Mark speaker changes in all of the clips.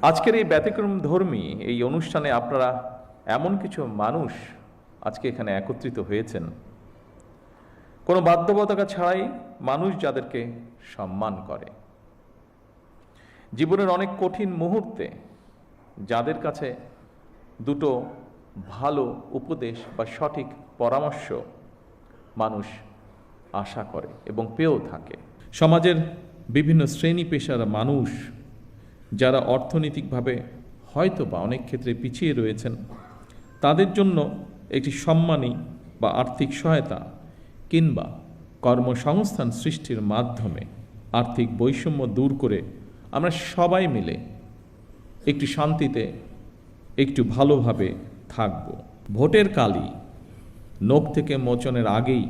Speaker 1: আজকের এই ব্যতিক্রম ধর্মী এই অনুষ্ঠানে আপনারা এমন কিছু মানুষ আজকে এখানে একত্রিত হয়েছেন, কোনো বাধ্যবাধকতা ছাড়াই মানুষ যাদেরকে সম্মান করে, জীবনের অনেক কঠিন মুহূর্তে যাদের কাছে দুটো ভালো উপদেশ বা সঠিক পরামর্শ মানুষ আশা করে এবং পেয়েও থাকে। সমাজের বিভিন্ন শ্রেণী পেশার মানুষ যারা অর্থনৈতিকভাবে হয়তো বা অনেক ক্ষেত্রে পিছিয়ে রয়েছেন, তাদের জন্য একটি সম্মানী বা আর্থিক সহায়তা কিংবা কর্মসংস্থান সৃষ্টির মাধ্যমে আর্থিক বৈষম্য দূর করে আমরা সবাই মিলে একটু শান্তিতে একটু ভালোভাবে থাকব। ভোটের কালই নখ থেকে মোচনের আগেই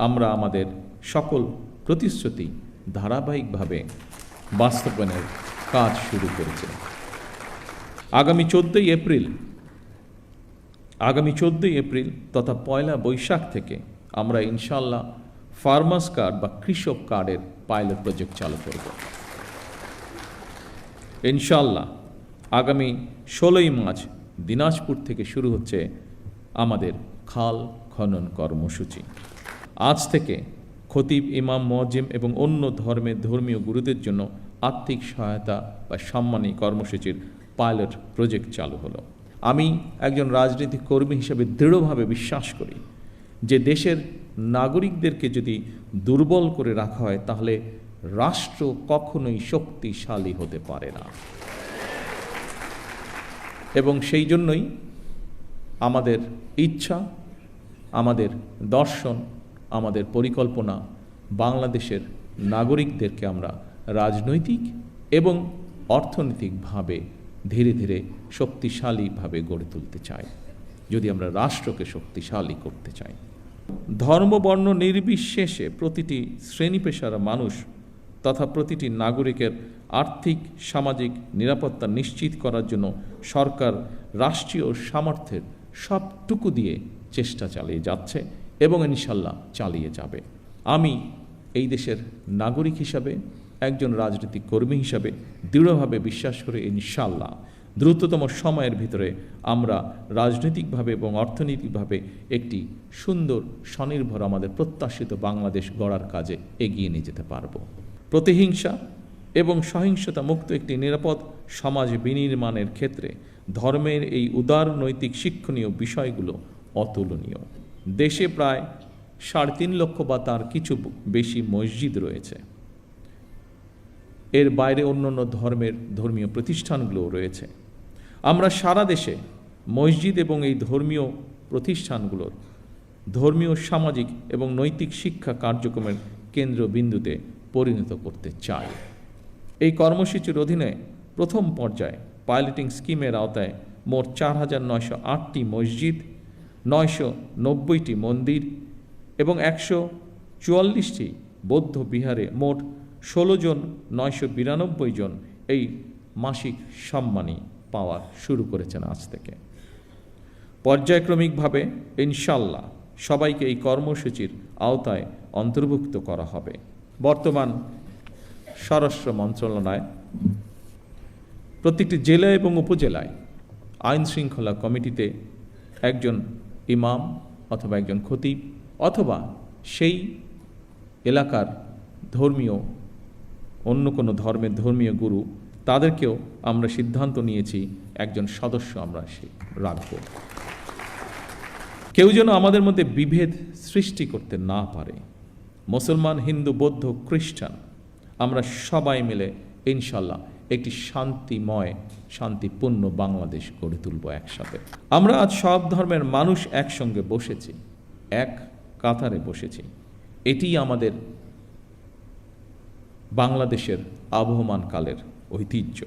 Speaker 1: আমরা আমাদের সকল প্রতিশ্রুতি ধারাবাহিকভাবে বাস্তবায়নের কাজ শুরু করেছে। আগামী 14ই এপ্রিল তথা পয়লা বৈশাখ থেকে আমরা ইনশাল্লাহ ফার্মার্স কার্ড বা কৃষক কার্ডের পাইলট প্রজেক্ট চালু করব। ইনশাল্লাহ আগামী 16ই মার্চ দিনাজপুর থেকে শুরু হচ্ছে আমাদের খাল খনন কর্মসূচি। আজ থেকে খতিব, ইমাম, মুয়াজ্জিম এবং অন্য ধর্মের ধর্মীয় গুরুদের জন্য আর্থিক সহায়তা বা সম্মানী কর্মসূচির পাইলট প্রজেক্ট চালু হলো। আমি একজন রাজনৈতিক কর্মী হিসেবে দৃঢ়ভাবে বিশ্বাস করি যে দেশের নাগরিকদেরকে যদি দুর্বল করে রাখা হয় তাহলে রাষ্ট্র কখনোই শক্তিশালী হতে পারে না, এবং সেই জন্যই আমাদের ইচ্ছা, আমাদের দর্শন, আমাদের পরিকল্পনা বাংলাদেশের নাগরিকদেরকে আমরা রাজনৈতিক এবং অর্থনৈতিকভাবে ধীরে ধীরে শক্তিশালীভাবে গড়ে তুলতে চাই, যদি আমরা রাষ্ট্রকে শক্তিশালী করতে চাই। ধর্ম, বর্ণ নির্বিশেষে প্রতিটি শ্রেণী পেশার মানুষ তথা প্রতিটি নাগরিকের আর্থিক সামাজিক নিরাপত্তা নিশ্চিত করার জন্য সরকার রাষ্ট্রীয় সামর্থ্যের সবটুকু দিয়ে চেষ্টা চালিয়ে যাচ্ছে এবং ইনশাল্লাহ চালিয়ে যাবে। আমি এই দেশের নাগরিক হিসাবে, একজন রাজনৈতিক কর্মী হিসাবে দৃঢ়ভাবে বিশ্বাস করে ইনশাল্লাহ দ্রুততম সময়ের ভিতরে আমরা রাজনৈতিকভাবে এবং অর্থনৈতিকভাবে একটি সুন্দর স্বনির্ভর আমাদের প্রত্যাশিত বাংলাদেশ গড়ার কাজে এগিয়ে নিয়ে যেতে পারব। প্রতিহিংসা এবং সহিংসতা মুক্ত একটি নিরাপদ সমাজ বিনির্মাণের ক্ষেত্রে ধর্মের এই উদার নৈতিক শিক্ষণীয় বিষয়গুলো অতুলনীয়। দেশে প্রায় 3.5 লক্ষ বা তার কিছু বেশি মসজিদ রয়েছে, এর বাইরে অন্যান্য ধর্মীয় প্রতিষ্ঠানগুলোও রয়েছে। আমরা সারা দেশে মসজিদ এবং এই ধর্মীয় প্রতিষ্ঠানগুলোর ধর্মীয়, সামাজিক এবং নৈতিক শিক্ষা কার্যক্রমের কেন্দ্রবিন্দুতে পরিণত করতে চাই। এই কর্মসূচির অধীনে প্রথম পর্যায়ে পাইলটিং স্কিমের আওতায় মোট 4,908টি মসজিদ, 990টি মন্দির এবং 144টি বৌদ্ধ বিহারে মোট 16,992 জন এই মাসিক সম্মানী পাওয়া শুরু করেছেন আজ থেকে। পর্যায়ক্রমিকভাবে ইনশাল্লাহ সবাইকে এই কর্মসূচির আওতায় অন্তর্ভুক্ত করা হবে। বর্তমান স্বরাষ্ট্র মন্ত্রণালয় প্রত্যেকটি জেলা এবং উপজেলায় আইন শৃঙ্খলা কমিটিতে একজন ইমাম অথবা একজন খতিব অথবা সেই এলাকার ধর্মীয় অন্য কোনো ধর্মের ধর্মীয় গুরু, তাদেরকেও আমরা সিদ্ধান্ত নিয়েছি একজন সদস্য আমরা রাখব। কেউ যেন আমাদের মধ্যে বিভেদ সৃষ্টি করতে না পারে। মুসলমান, হিন্দু, বৌদ্ধ, খ্রিস্টান আমরা সবাই মিলে ইনশাল্লাহ একটি শান্তিময়, শান্তিপূর্ণ বাংলাদেশ গড়ে তুলব একসাথে। আমরা আজ সব ধর্মের মানুষ একসঙ্গে বসেছি, এক কাতারে বসেছি। এটি আমাদের বাংলাদেশের আবহমান কালের ঐতিহ্য।